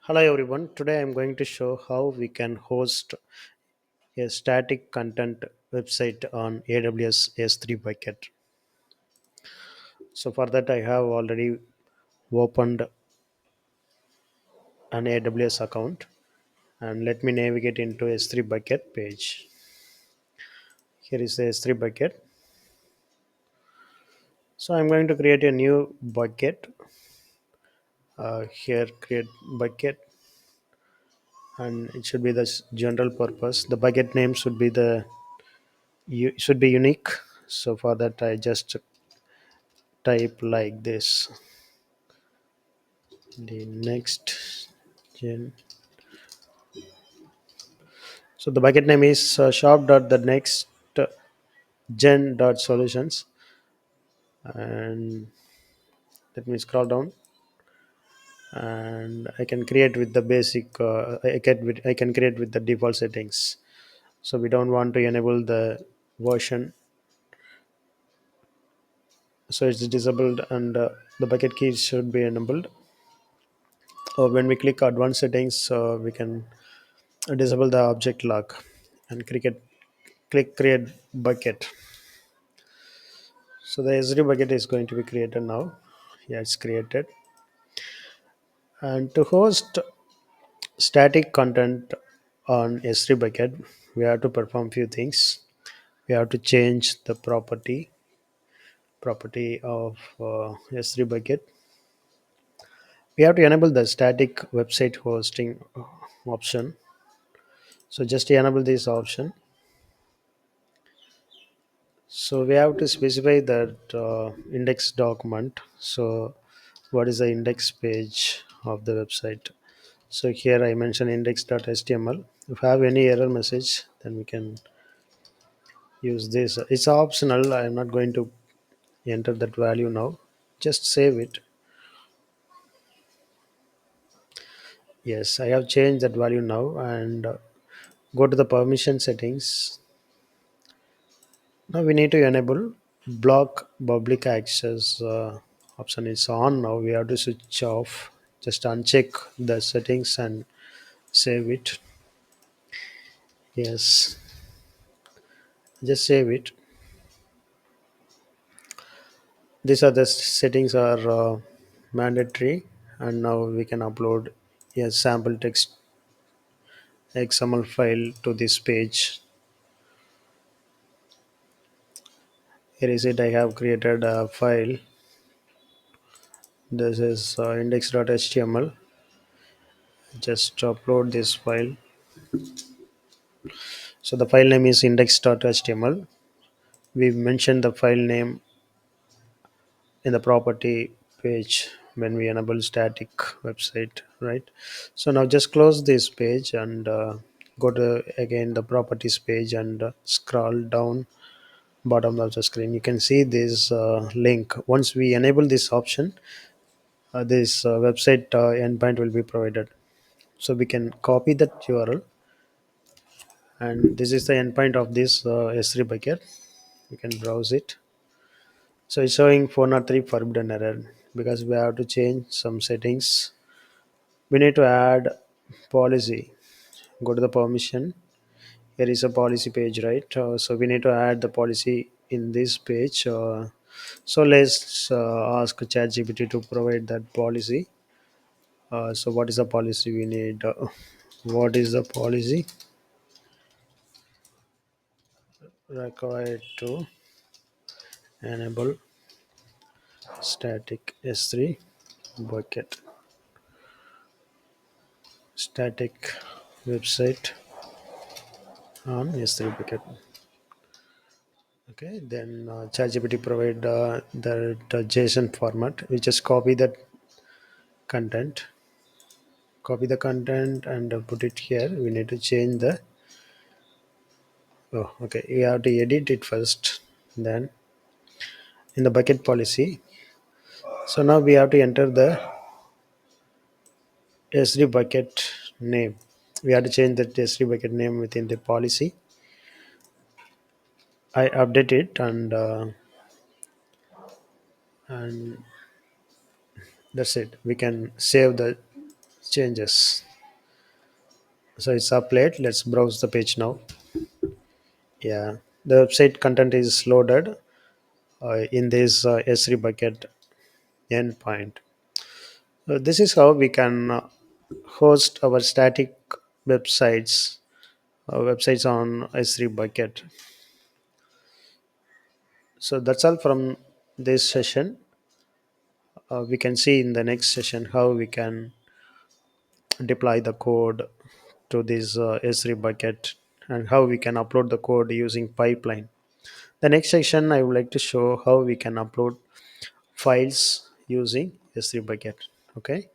Hello everyone. Today I'm going to show how we can host a static content website on AWS S3 bucket. So for that I have already opened an AWS account and let me navigate into S3 bucket page. Here is the S3 bucket. So I'm going to create a new bucket. Here create bucket and it should be the general purpose. The bucket name should be should be unique. So for that I just type like this. The next gen. So the bucket name is shop.the next gen.solutions, and let me scroll down and I can create with the basic I can create with the default settings. So we don't want to enable the version, so it's disabled, and the bucket key should be enabled. Or when we click advanced settings, we can disable the object lock and click create bucket. So the S3 bucket is going to be created now. Yeah, it's created. And to host static content on S3 bucket, we have to perform few things. We have to change the property of S3 bucket. We have to enable the static website hosting option. So just enable this option. So we have to specify that index document. So what is the index page of the website? So here I mention index.html. If I have any error message, then we can use this. It's optional. I'm not going to enter that value now. Just save it. Yes, I have changed that value now, and go to the permission settings. Now we need to enable block public access option. Is on now. We have to switch off. Just uncheck the settings and save it. Yes, just save it. These are the settings are mandatory, and now we can upload a sample text XML file to this page. Here is it. I have created a file. This is index.html. Just upload this file. So the file name is index.html. We mentioned the file name in the property page when we enable static website, right? So now just close this page and go to again the properties page and scroll down bottom of the screen. You can see this link. Once we enable this option, this website endpoint will be provided. So we can copy that URL, and this is the endpoint of this S3 bucket. You can browse it. So it's showing 403 forbidden error because we have to change some settings. We need to add policy. Go to the permission. Here is a policy page, right? So we need to add the policy in this page. So let's ask ChatGPT to provide that policy. So what is the policy we need? What is the policy required to enable static S3 bucket? Static website on S3 bucket. Okay, then ChatGPT provide the JSON format. We just content, copy the content and put it here. We need to change the. Oh, okay. We have to edit it first. Then in the bucket policy. So now we have to enter the S3 bucket name. We have to change the S3 bucket name within the policy. I update it, and that's it. We can save the changes. So it's applied. Let's browse the page now. Yeah, the website content is loaded in this S3 bucket endpoint. This is how we can host our static websites on S3 bucket. So that's all from this session. We can see in the next session how we can deploy the code to this S3 bucket and how we can upload the code using pipeline. The next section I would like to show how we can upload files using S3 bucket. Okay.